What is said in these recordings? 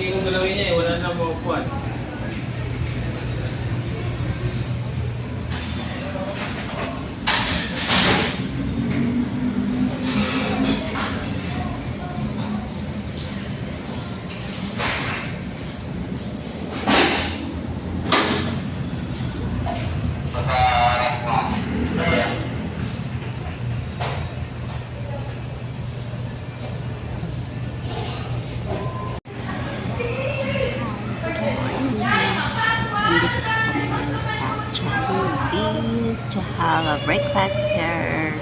Hindi kong galawin niya eh, wala na maupuan. To have a breakfast here,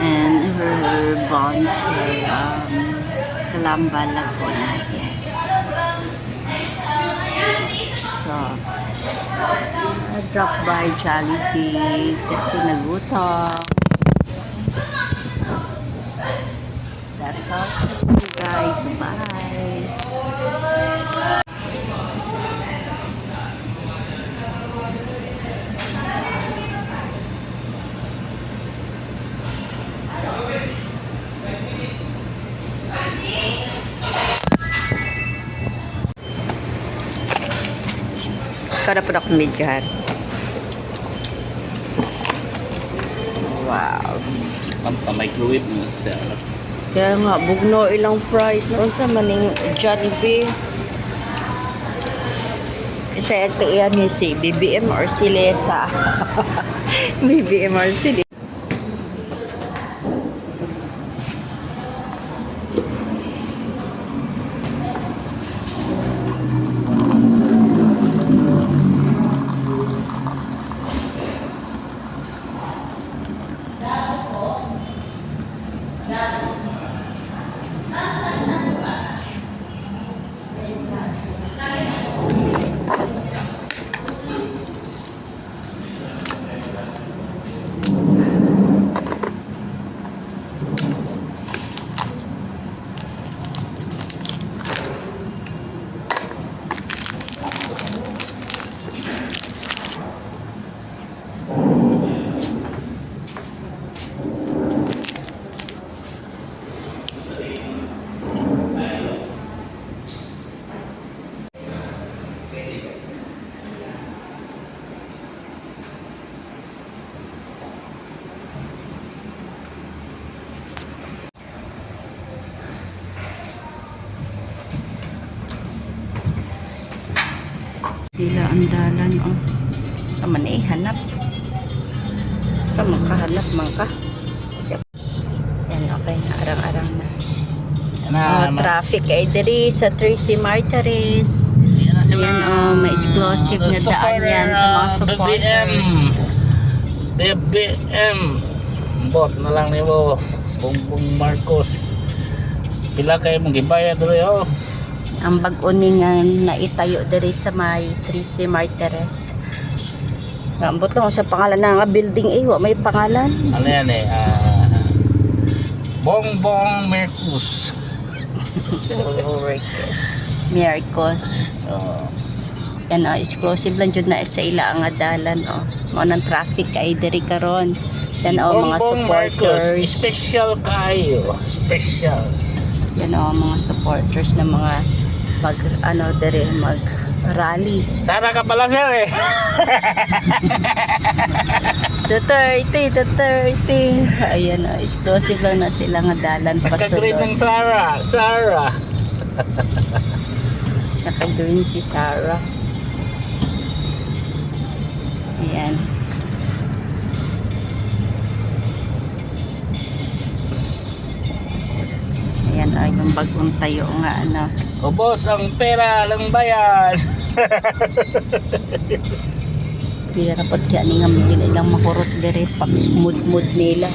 and we're going to Calamba, Laguna. Yes. So I dropped by Jollibee kasi nagutom. That's all for you guys. Bye. Ikaw na po na kumidyahan. Wow. Pampa-microwave mo siya. Kaya nga, bugno ilang fries. Noon sa maning Jollibee. Kasi ito iyan ni si BBM or si Lesa. BBM or si Lesa. Sila ang dalan, oh. Sa man hanap. Ka makahanap man ka. Yan, okay na. Arang-arang na. Traffic ay diri sa Tracy Martires. Yan, oh, may exclusive na daan yan sa mga supporters. BBM. Bot na lang niyo. Bongbong Marcos. Pila kayo mong gibayad diri, oh. Ang bag-uni nga naitayo diri sa may Tracy Martires. Rambot lang sa pangalan na nga building eh, wa may pangalan. Ano yan eh, Bongbong Marcos. Miracos. Oh. Yan, oh, exclusive lang dyan na sa ila ang adalan, oh. Mga ng traffic ay diri karon. Yan, oh, mga supporters. Marcos, special kayo. Special. Yan, oh, mga supporters na mga mag rally. Sana ka pala, sir, eh. Duterte. Ayan, oh, exclusive lang na sila nga dalan Nagka-green ng pasulod. Sarah. Naka-green si Sarah. Ayan. Ayan, ay yung bagong tayo nga, ano. Ubos ang pera ng bayan. Hindi na kapag kaya nga medyo ilang makurot dire pag mood nila.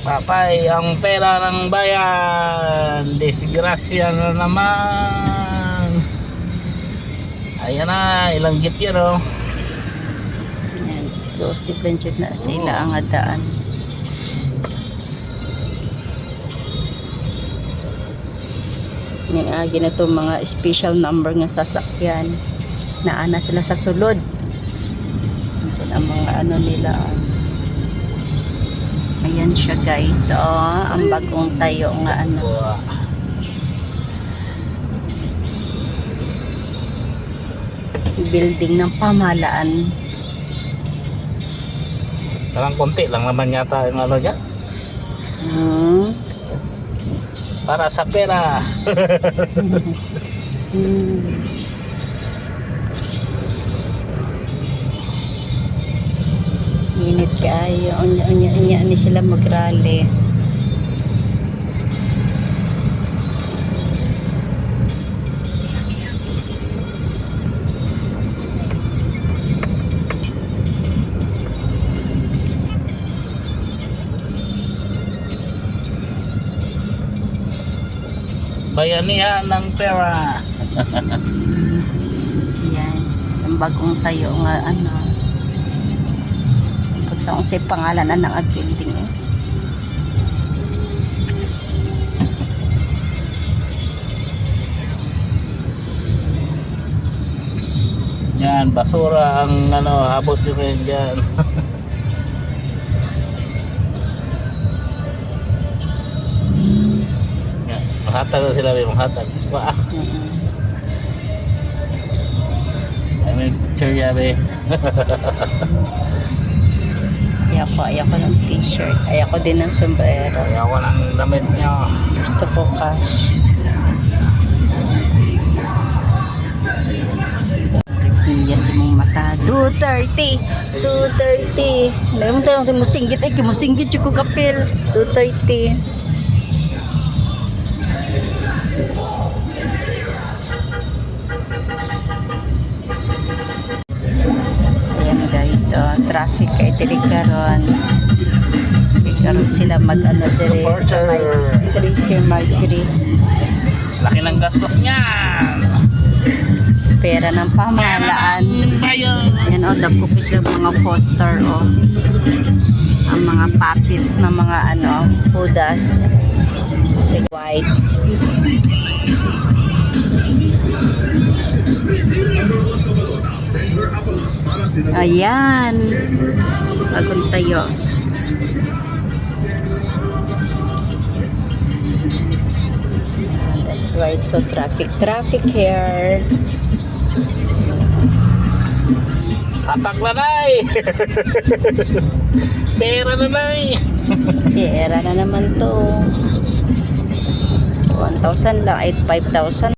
Papay, ang pera ng bayan. Disgrasya na naman. Ayan na, ilang jeep yan, oh. Ayan, exclusive lang dyan na sa ila ang adaan. Agi na to mga special number nga sasakyan na ana sila sa sulod. Diyan ang mga ano nila. Ayan. Ayan siya guys. Ang bagong tayo nga ano. Wow. Building ng pamahalaan. Parang konti lang naman yata yung ano dyan. Para sa pera. Init kayo. Unya ni sila mag-rally. Bayanihan ng pera. Yan. Ang bagong tayo nga ano. Punta kung sa pangalan ng building eh. Yan, basura ang ano, habot nyo rin dyan. Yan, mahatag na sila, may mahatag. Wah, may picture yabe. Ayoko ng t-shirt. Ayoko din ng sombrero. Ayaw ko ng damit nyo. Gusto ko cash. Iyas mong mata. 230. 230. Alam mo tayo, musinggit. Ay, musinggit yung kapil. 230. Ayan guys. Traffic kay Tilikaron. Karon sila mag-ano dire sa may Tracer Margris. Laki ng gastos niya. Pera ng pamahalaan. Yan o, dako ko sila mga foster o. Ang mga papit na mga ano, hudas. White. Ayan. Bagong tayo. That's why so traffic here. Hatak na nay. Pera na nay. Pera na naman to. 1,000 lang, 5,000.